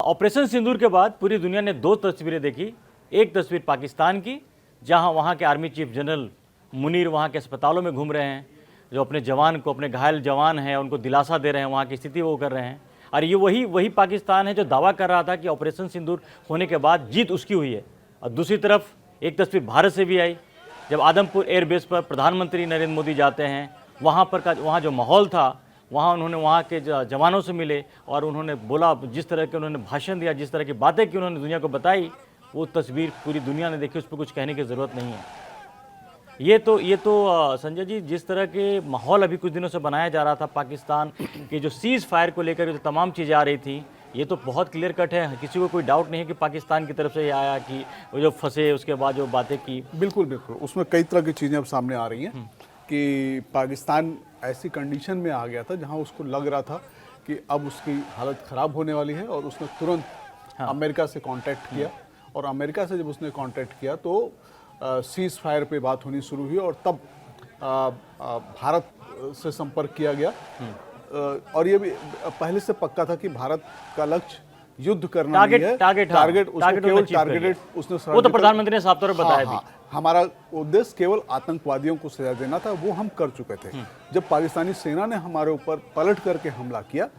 Operation सिंदूर के बाद पूरी दुनिया ने दो तस्वीरें देखी। एक तस्वीर पाकिस्तान की, जहां वहां के आर्मी चीफ जनरल मुनीर वहां के अस्पतालों में घूम रहे हैं, जो अपने जवान को, अपने घायल जवान हैं उनको दिलासा दे रहे हैं, वहां की स्थिति वो कर रहे हैं। और ये वही पाकिस्तान है जो दावा कर रहा था कि ऑपरेशन सिंदूर होने के बाद जीत उसकी हुई है। और दूसरी तरफ एक तस्वीर भारत से भी आई, जब आदमपुर एयरबेस पर प्रधानमंत्री नरेंद्र मोदी जाते हैं, वहाँ जो माहौल था, वहाँ उन्होंने वहाँ के जवानों से मिले और उन्होंने बोला, जिस तरह के उन्होंने भाषण दिया, जिस तरह की बातें की उन्होंने दुनिया को बताई, वो तस्वीर पूरी दुनिया ने देखी। उस पर कुछ कहने की ज़रूरत नहीं है। ये तो संजय जी, जिस तरह के माहौल अभी कुछ दिनों से बनाया जा रहा था पाकिस्तान के जो सीज़ फायर को लेकर जो तमाम चीज़ें आ रही थी, ये तो बहुत क्लियर कट है। किसी को कोई डाउट नहीं है कि पाकिस्तान की तरफ से ये आया कि वो जो फंसे उसके बाद जो बातें की। बिल्कुल बिल्कुल, उसमें कई तरह की चीज़ें अब सामने आ रही हैं कि पाकिस्तान ऐसी कंडीशन में आ गया था जहां उसको लग रहा था कि अब उसकी हालत ख़राब होने वाली है, और उसने तुरंत अमेरिका से कांटेक्ट किया। और अमेरिका से जब उसने कांटेक्ट किया तो सीज़ फायर पे बात होनी शुरू हुई, और तब भारत से संपर्क किया गया। और ये भी पहले से पक्का था कि भारत का लक्ष्य युद्ध करना नहीं है, टारगेट उसने, वो तो प्रधानमंत्री ने साफ तौर पर बताया भी। हमारा उद्देश्य केवल आतंकवादियों को सजा देना था, वो हम कर चुके थे। जब पाकिस्तानी सेना ने हमारे ऊपर पलट करके हमला किया,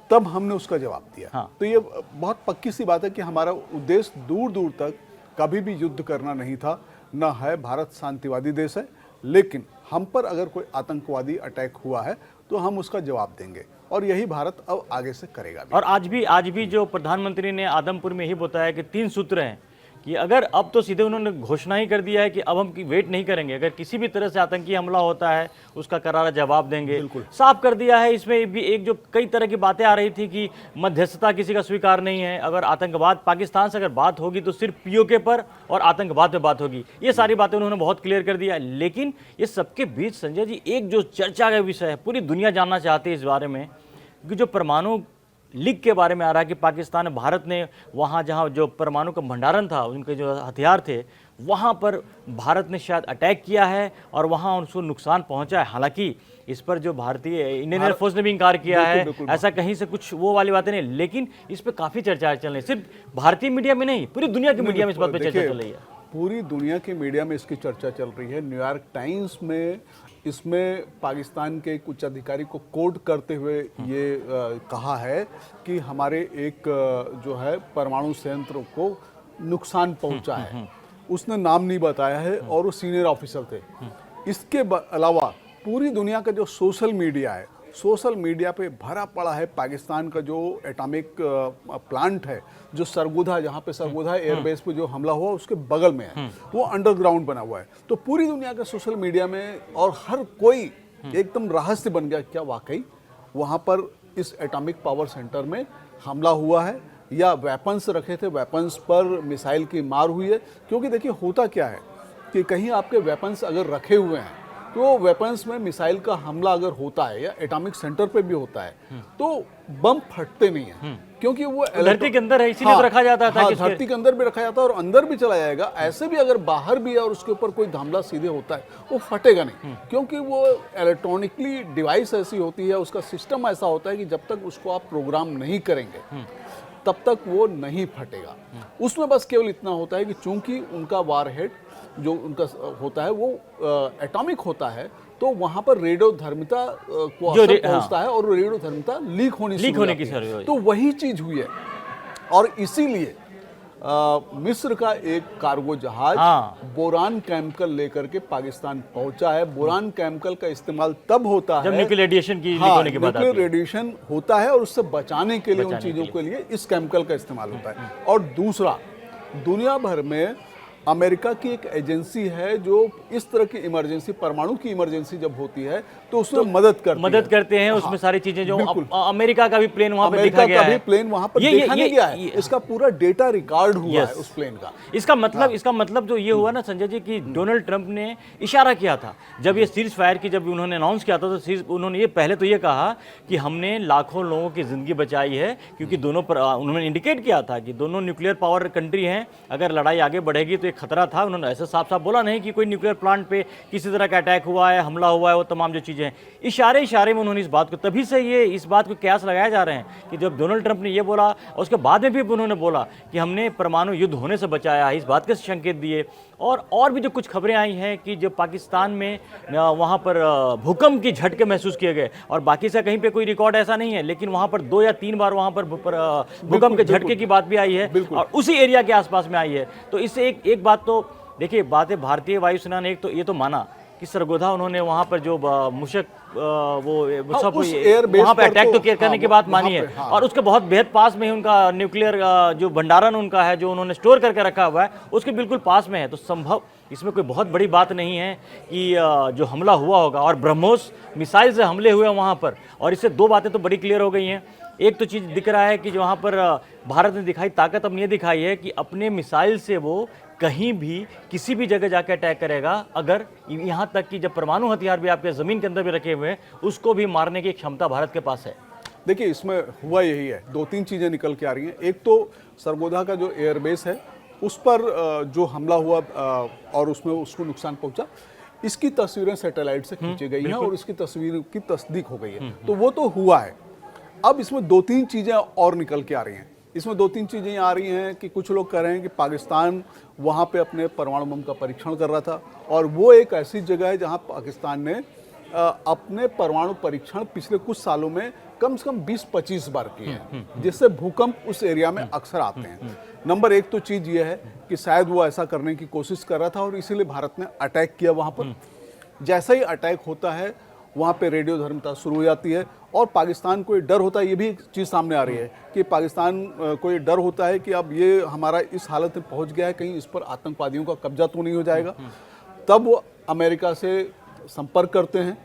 तब हमने उसका जवाब दिया। तो ये बहुत पक्की सी बात है कि हमारा उद्देश्य दूर दूर तक कभी भी युद्ध करना नहीं था, न है। भारत शांतिवादी देश है, लेकिन हम पर अगर कोई आतंकवादी अटैक हुआ है तो हम उसका जवाब देंगे, और यही भारत अब आगे से करेगा भी। और आज भी जो प्रधानमंत्री ने आदमपुर में ही बताया कि 3 सूत्र हैं कि अगर अब तो सीधे उन्होंने घोषणा ही कर दिया है कि अब हम वेट नहीं करेंगे, अगर किसी भी तरह से आतंकी हमला होता है उसका करारा जवाब देंगे। साफ कर दिया है। इसमें भी एक जो कई तरह की बातें आ रही थी कि मध्यस्थता किसी का स्वीकार नहीं है, अगर आतंकवाद पाकिस्तान से अगर बात होगी तो सिर्फ पीओके पर और आतंकवाद पे बात होगी। ये सारी बातें उन्होंने बहुत क्लियर कर दिया। लेकिन ये सबके बीच संजय जी एक जो चर्चा का विषय है, पूरी दुनिया जानना चाहती है इस बारे में, कि जो परमाणु लीक के बारे में आ रहा है कि पाकिस्तान भारत ने वहाँ जहाँ जो परमाणु का भंडारण था, उनके जो हथियार थे, वहाँ पर भारत ने शायद अटैक किया है और वहाँ उसको नुकसान पहुँचा है। हालांकि इस पर जो भारतीय इंडियन एयरफोर्स ने भी इंकार किया है, ऐसा कहीं से कुछ वो वाली बातें नहीं। लेकिन इस पर काफ़ी चर्चा चल रही है, सिर्फ भारतीय मीडिया में नहीं, पूरी दुनिया की मीडिया में इस बात पर चर्चा चल रही है। पूरी दुनिया के मीडिया में इसकी चर्चा चल रही है। न्यूयॉर्क टाइम्स में इसमें पाकिस्तान के कुछ अधिकारी को कोट करते हुए ये कहा है कि हमारे एक जो है परमाणु संयंत्र को नुकसान पहुंचा है। उसने नाम नहीं बताया है और वो सीनियर ऑफिसर थे। इसके अलावा पूरी दुनिया का जो सोशल मीडिया है, सोशल मीडिया पे भरा पड़ा है पाकिस्तान का जो एटॉमिक प्लांट है, जो सरगोधा, जहाँ पे सरगोधा एयरबेस पे जो हमला हुआ उसके बगल में है, वो अंडरग्राउंड बना हुआ है। तो पूरी दुनिया के सोशल मीडिया में और हर कोई एकदम रहस्य बन गया, क्या वाकई वहाँ पर इस एटॉमिक पावर सेंटर में हमला हुआ है या वेपन्स रखे थे, वेपन्स पर मिसाइल की मार हुई है। क्योंकि देखिए होता क्या है कि कहीं आपके वेपन्स अगर रखे हुए हैं तो वेपन्स में मिसाइल का हमला अगर होता है या एटॉमिक सेंटर पे भी होता है तो बम फटते नहीं है, क्योंकि वो धरती के अंदर है, इसीलिए तो रखा जाता था। धरती के अंदर भी रखा जाता है और अंदर भी चला जाएगा। ऐसे भी अगर बाहर भी है और उसके ऊपर कोई हमला सीधे होता है, वो फटेगा नहीं, क्योंकि वो इलेक्ट्रॉनिकली डिवाइस ऐसी होती है, उसका सिस्टम ऐसा होता है कि जब तक उसको आप प्रोग्राम नहीं करेंगे तब तक वो नहीं फटेगा। उसमें बस केवल इतना होता है कि चूंकि उनका वारहेड जो उनका होता है वो एटॉमिक होता है, तो वहां पर रेडियोधर्मिता को असर पहुंचता है और रेडियोधर्मिता लीक होने की तो वही चीज हुई है। और इसीलिए मिस्र का एक कार्गो जहाज बोरान केमिकल लेकर के पाकिस्तान पहुंचा है। बोरान केमिकल का इस्तेमाल तब होता है जब न्यूक्लियर रेडिएशन की लीक होने की बात आती है। न्यूक्लियर रेडिएशन होता है और उससे बचाने के लिए उन चीजों के लिए इस केमिकल का इस्तेमाल होता है। और दूसरा, दुनिया भर में अमेरिका की एक एजेंसी है जो इस तरह की इमरजेंसी, परमाणु की इमरजेंसी जब होती है तो उसमें मदद करते हैं। उसमें सारी चीजें जो अमेरिका का भी प्लेन वहां पे दिखा गया है, प्लेन वहां पर देखा नहीं गया है, इसका पूरा डेटा रिकॉर्ड हुआ है उस प्लेन का। इसका मतलब जो ये हुआ ना संजय जी कि डोनाल्ड ट्रंप ने इशारा किया था जब ये सीज फायर की जब उन्होंने अनाउंस किया था, तो उन्होंने ये पहले तो ये कहा कि हमने लाखों लोगों की जिंदगी बचाई है, क्योंकि दोनों पर उन्होंने इंडिकेट किया था कि दोनों न्यूक्लियर पावर कंट्री हैं, अगर लड़ाई आगे बढ़ेगी तो कोई खतरा था। उन्होंने ऐसे साफ साफ बोला नहीं कि कोई न्यूक्लियर प्लांट पे किसी तरह का अटैक हुआ है, हमला हुआ है, वो तमाम जो चीज़ें हैं। इशारे इशारे में उन्होंने इस बात को, तभी से ये इस बात को कयास लगाया जा रहे हैं कि जब डोनाल्ड ट्रंप ने ये बोला और उसके बाद में भी उन्होंने बोला कि हमने परमाणु युद्ध होने से बचाया है, इस बात के संकेत दिए। और भी जो कुछ खबरें आई हैं कि जब पाकिस्तान में वहाँ पर भूकंप की झटके महसूस किए गए, और बाकी से कहीं पे कोई रिकॉर्ड ऐसा नहीं है, लेकिन वहाँ पर 2 या 3 बार वहाँ पर भूकंप के झटके की बात भी आई है और उसी एरिया के आसपास में आई है। तो इससे एक बात तो देखिए, बात है भारतीय वायुसेना ने एक तो ये तो माना कि सरगोधा उन्होंने वहाँ पर जो मुशक वहाँ पे अटैक तो करने की बात मानी है, और उसके बहुत बेहद पास में ही उनका न्यूक्लियर जो भंडारण उनका है, जो उन्होंने स्टोर करके रखा हुआ है, उसके बिल्कुल पास में है। तो संभव इसमें कोई बहुत बड़ी बात नहीं है कि जो हमला हुआ होगा, और ब्रह्मोस मिसाइल से हमले हुए वहाँ पर, और इससे 2 बातें तो बड़ी क्लियर हो गई हैं। एक तो चीज़ दिख रहा है कि जो वहाँ पर भारत ने दिखाई ताकत अपनी ये दिखाई है कि अपने मिसाइल से वो कहीं भी किसी भी जगह जाकर अटैक करेगा, अगर यहाँ तक कि जब परमाणु हथियार भी आपके ज़मीन के अंदर भी रखे हुए हैं, उसको भी मारने की क्षमता भारत के पास है। देखिए, इसमें हुआ यही है, 2-3 चीज़ें निकल के आ रही हैं। एक तो सरगोधा का जो एयरबेस है उस पर जो हमला हुआ और उसमें उसको नुकसान पहुंचा, इसकी तस्वीरें सैटेलाइट से खींची गई हैं और इसकी तस्वीर की तस्दीक हो गई है। तो वो तो हुआ है। अब इसमें 2-3 चीज़ें और निकल के आ रही हैं। इसमें 2-3 चीज़ें आ रही हैं कि कुछ लोग कह रहे हैं कि पाकिस्तान वहाँ पे अपने परमाणु बम का परीक्षण कर रहा था, और वो एक ऐसी जगह है जहाँ पाकिस्तान ने अपने परमाणु परीक्षण पिछले कुछ सालों में कम से कम 20-25 बार किए हैं, जिससे भूकंप उस एरिया में अक्सर आते हैं। नंबर 1 तो चीज़ ये है कि शायद वो ऐसा करने की कोशिश कर रहा था और इसीलिए भारत ने अटैक किया वहाँ पर। जैसा ही अटैक होता है वहाँ पे रेडियो धर्मिता शुरू हो जाती है, और पाकिस्तान को ये डर होता है, ये भी एक चीज़ सामने आ रही है कि पाकिस्तान को ये डर होता है कि अब ये हमारा इस हालत में पहुँच गया है, कहीं इस पर आतंकवादियों का कब्जा तो नहीं हो जाएगा। तब वो अमेरिका से संपर्क करते हैं।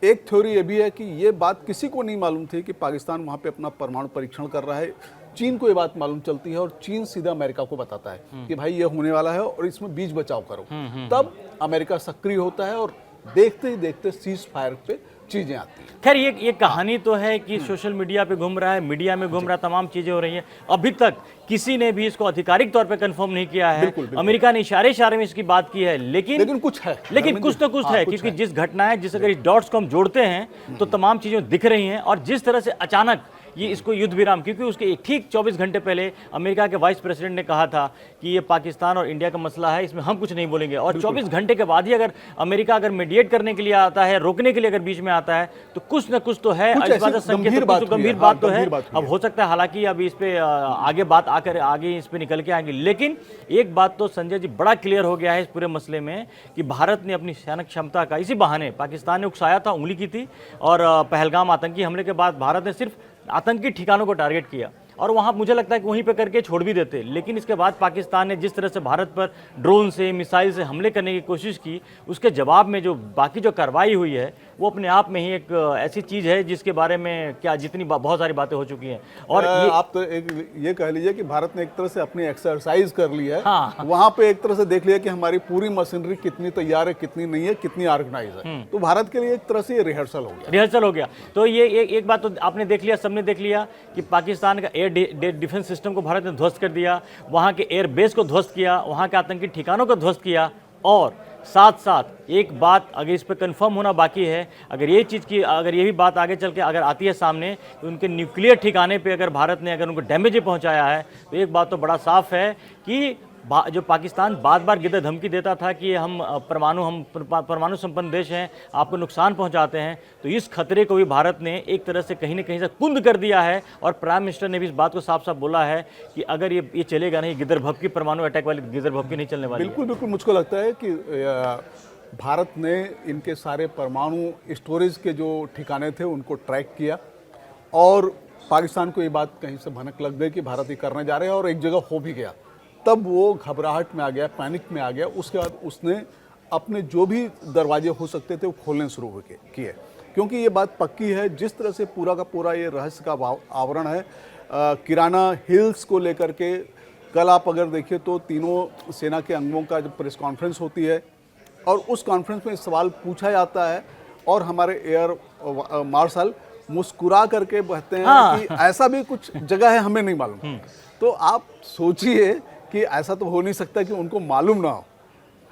एक थ्योरी ये भी है कि ये बात किसी को नहीं मालूम थी कि पाकिस्तान वहाँ पे अपना परमाणु परीक्षण कर रहा है। चीन को ये बात मालूम चलती है और चीन सीधा अमेरिका को बताता है कि भाई ये होने वाला है और इसमें बीच बचाव करो। तब अमेरिका सक्रिय होता है और देखते ही देखते सीज फायर पे चीजें आती हैं। खैर ये कहानी तो है कि सोशल मीडिया पे घूम रहा है, मीडिया में घूम रहा है, तमाम चीजें हो रही हैं। अभी तक किसी ने भी इसको आधिकारिक तौर पे कंफर्म नहीं किया है। बिल्कुल। अमेरिका ने इशारे में इसकी बात की है, लेकिन कुछ है, लेकिन कुछ तो कुछ है, क्योंकि जिस घटना है, जिस अगर इस डॉट्स को हम जोड़ते हैं तो तमाम चीजें दिख रही हैं। और जिस तरह से अचानक ये इसको युद्ध विराम, क्योंकि उसके ठीक 24 घंटे पहले अमेरिका के वाइस प्रेसिडेंट ने कहा था कि ये पाकिस्तान और इंडिया का मसला है, इसमें हम कुछ नहीं बोलेंगे। और 24 घंटे के बाद ही अगर अमेरिका अगर मीडिएट करने के लिए आता है, रोकने के लिए अगर बीच में आता है, तो कुछ न कुछ तो है, इस बात का संकेत, गंभीर बात तो है। अब हो सकता है हालांकि अभी इस पे आगे बात आगे इस पे निकल के आएंगे, लेकिन एक बात तो संजय जी बड़ा क्लियर हो गया है इस पूरे मसले में कि भारत ने अपनी सैनिक क्षमता का इसी बहाने पाकिस्तान ने उकसाया था, उंगली की थी, और पहलगाम आतंकी हमले के बाद भारत ने सिर्फ आतंकी ठिकानों को टारगेट किया, और वहाँ मुझे लगता है कि वहीं पे करके छोड़ भी देते। लेकिन इसके बाद पाकिस्तान ने जिस तरह से भारत पर ड्रोन से, मिसाइल से हमले करने की कोशिश की, उसके जवाब में जो बाकी जो कार्रवाई हुई है वो अपने आप में ही एक ऐसी चीज़ है जिसके बारे में क्या जितनी बहुत सारी बातें हो चुकी हैं। और आप तो ये कह लीजिए कि भारत ने एक तरह से अपनी एक्सरसाइज कर ली है। वहाँ पे एक तरह से देख लिया कि हमारी पूरी मशीनरी कितनी तैयार है, कितनी नहीं है, कितनी ऑर्गेनाइज है। तो भारत के लिए एक तरह से ये रिहर्सल हो गया। तो ये एक बात तो आपने देख लिया, सबने देख लिया कि पाकिस्तान का एयर डिफेंस सिस्टम को भारत ने ध्वस्त कर दिया, वहाँ के एयर बेस को ध्वस्त किया, वहाँ के आतंकी ठिकानों को ध्वस्त किया। और साथ साथ एक बात अगर इस पर कंफर्म होना बाकी है, अगर ये चीज़ की अगर ये भी बात आगे चल के अगर आती है सामने, तो उनके न्यूक्लियर ठिकाने पे अगर भारत ने अगर उनको डैमेज पहुंचाया है, तो एक बात तो बड़ा साफ है कि जो पाकिस्तान बार बार गिद्ध धमकी देता था कि हम परमाणु संपन्न देश हैं, आपको नुकसान पहुंचाते हैं, तो इस खतरे को भी भारत ने एक तरह से कहीं न कहीं से कुंद कर दिया है। और प्राइम मिनिस्टर ने भी इस बात को साफ साफ बोला है कि अगर ये चलेगा नहीं, गिद्ध भपकी परमाणु अटैक वाली गिद्ध भपकी नहीं चलने वाली। बिल्कुल मुझको लगता है कि भारत ने इनके सारे परमाणु स्टोरेज के जो ठिकाने थे उनको ट्रैक किया, और पाकिस्तान को ये बात कहीं से भनक लग गई कि भारत ये करने जा रहे हैं, और एक जगह हो भी गया। तब वो घबराहट में आ गया, पैनिक में आ गया। उसके बाद उसने अपने जो भी दरवाजे हो सकते थे वो खोलने शुरू किए, क्योंकि ये बात पक्की है, जिस तरह से पूरा का पूरा ये रहस्य का आवरण है किराना हिल्स को लेकर के। कल आप अगर देखिए तो तीनों सेना के अंगों का जब प्रेस कॉन्फ्रेंस होती है और उस कॉन्फ्रेंस में सवाल पूछा जाता है, और हमारे एयर मार्शल मुस्कुरा करके कहते हैं कि ऐसा भी कुछ जगह है, हमें नहीं मालूम। तो आप सोचिए कि ऐसा तो हो नहीं सकता कि उनको मालूम ना हो,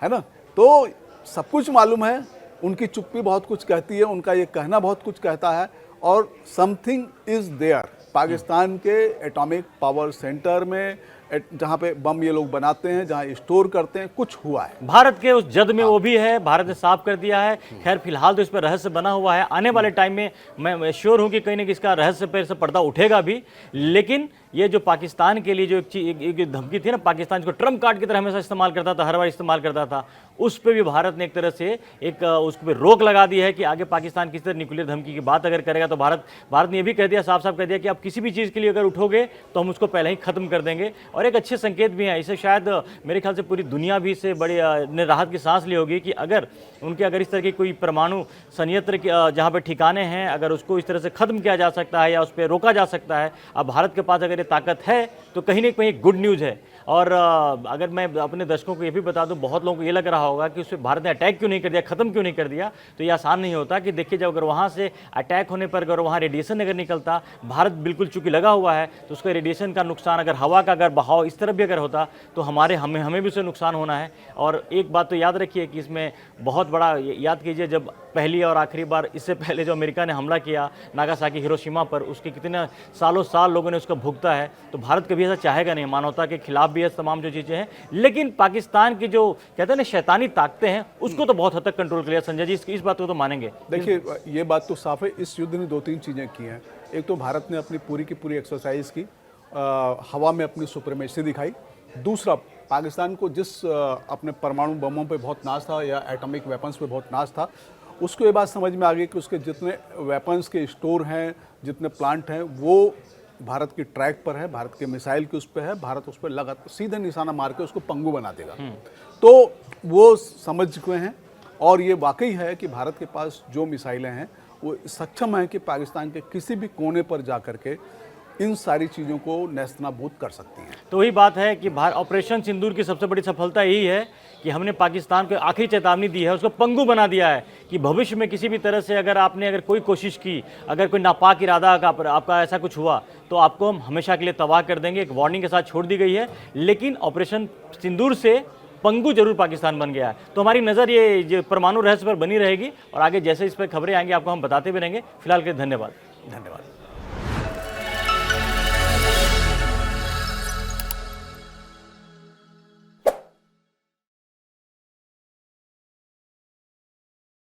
है ना। तो सब कुछ मालूम है, उनकी चुप्पी बहुत कुछ कहती है, उनका ये कहना बहुत कुछ कहता है, और समथिंग इज देयर पाकिस्तान के एटॉमिक पावर सेंटर में, जहाँ पे बम ये लोग बनाते हैं, जहाँ स्टोर करते हैं, कुछ हुआ है। भारत के उस जद में वो भी है, भारत ने साफ कर दिया है। खैर फिलहाल तो इस पर रहस्य बना हुआ है, आने वाले टाइम में मैं श्योर हूं कि कहीं ना कहीं इसका रहस्य पर से पर्दा उठेगा भी। लेकिन ये जो पाकिस्तान के लिए जो एक धमकी थी ना, पाकिस्तान को ट्रम्प कार्ड की तरह हमेशा इस्तेमाल करता था, हर बार इस्तेमाल करता था, उस पर भी भारत ने एक तरह से उस पर रोक लगा दी है कि आगे पाकिस्तान किसी तरह न्यूक्लियर धमकी की बात अगर करेगा तो भारत ने ये भी कह दिया, साफ साफ कह दिया कि आप किसी भी चीज़ के लिए अगर उठोगे तो हम उसको पहले ही खत्म कर देंगे। और एक अच्छे संकेत भी हैं, इसे शायद मेरे ख्याल से पूरी दुनिया भी इससे बड़ी ने राहत की सांस ली होगी कि अगर इस तरह की कोई परमाणु संयंत्र जहाँ पे ठिकाने हैं, अगर उसको इस तरह से खत्म किया जा सकता है या उस पर रोका जा सकता है, अब भारत के पास अगर ये ताकत है तो कहीं ना कहीं गुड न्यूज़ है। और अगर मैं अपने दर्शकों को ये भी बता दूं, बहुत लोगों को ये लग रहा होगा कि उस पर भारत ने अटैक क्यों नहीं कर दिया, खत्म क्यों नहीं कर दिया, तो ये आसान नहीं होता। कि देखिए जब अगर वहाँ से अटैक होने पर अगर वहाँ रेडिएशन अगर निकलता, भारत बिल्कुल चूंकि लगा हुआ है, तो उसका रेडिएशन का नुकसान, अगर हवा का अगर बहाव इस तरफ भी अगर होता तो हमें भी उससे नुकसान होना है। और एक बात तो याद रखिए कि इसमें बहुत बड़ा, याद कीजिए जब पहली और आखिरी बार, इससे पहले जो अमेरिका ने हमला किया नागासाकी हिरोशिमा पर, उसके कितने सालों साल लोगों ने उसका भुगता है। तो भारत कभी ऐसा चाहेगा नहीं, मानवता के खिलाफ भी है तमाम जो चीज़ें हैं, लेकिन पाकिस्तान की जो कहते हैं ना शैतानी ताकतें हैं, उसको तो बहुत हद तक कंट्रोल किया। संजय जी इस बात को तो मानेंगे? देखिए ये बात तो साफ है, इस युद्ध ने 2-3 चीज़ें की हैं। एक तो भारत ने अपनी पूरी की पूरी एक्सरसाइज की, हवा में अपनी सुप्रीमेसी दिखाई। दूसरा, पाकिस्तान को जिस अपने परमाणु बमों पे बहुत नाज था या एटॉमिक वेपन्स पे बहुत नाज था, उसको ये बात समझ में आ गई कि उसके जितने वेपन्स के स्टोर हैं, जितने प्लांट हैं, वो भारत की ट्रैक पर है, भारत के मिसाइल के उस पर है, भारत उस पर लगातार सीधे निशाना मार के उसको पंगु बना देगा। तो वो समझ चुके हैं, और ये वाकई है कि भारत के पास जो मिसाइलें हैं वो सक्षम हैं कि पाकिस्तान के किसी भी कोने पर जा कर के इन सारी चीज़ों को नेस्तनाबूद कर सकती हैं। तो वही बात है कि ऑपरेशन सिंदूर की सबसे बड़ी सफलता यही है कि हमने पाकिस्तान को आखिरी चेतावनी दी है, उसको पंगु बना दिया है कि भविष्य में किसी भी तरह से अगर कोई कोशिश की, अगर कोई नापाक इरादा आपका ऐसा कुछ हुआ, तो आपको हम हमेशा के लिए तबाह कर देंगे। एक वार्निंग के साथ छोड़ दी गई है, लेकिन ऑपरेशन सिंदूर से पंगु जरूर पाकिस्तान बन गया है। तो हमारी नज़र ये परमाणु रहस्य पर बनी रहेगी, और आगे जैसे इस पर खबरें आएंगी आपको हम बताते भी रहेंगे। फिलहाल के धन्यवाद।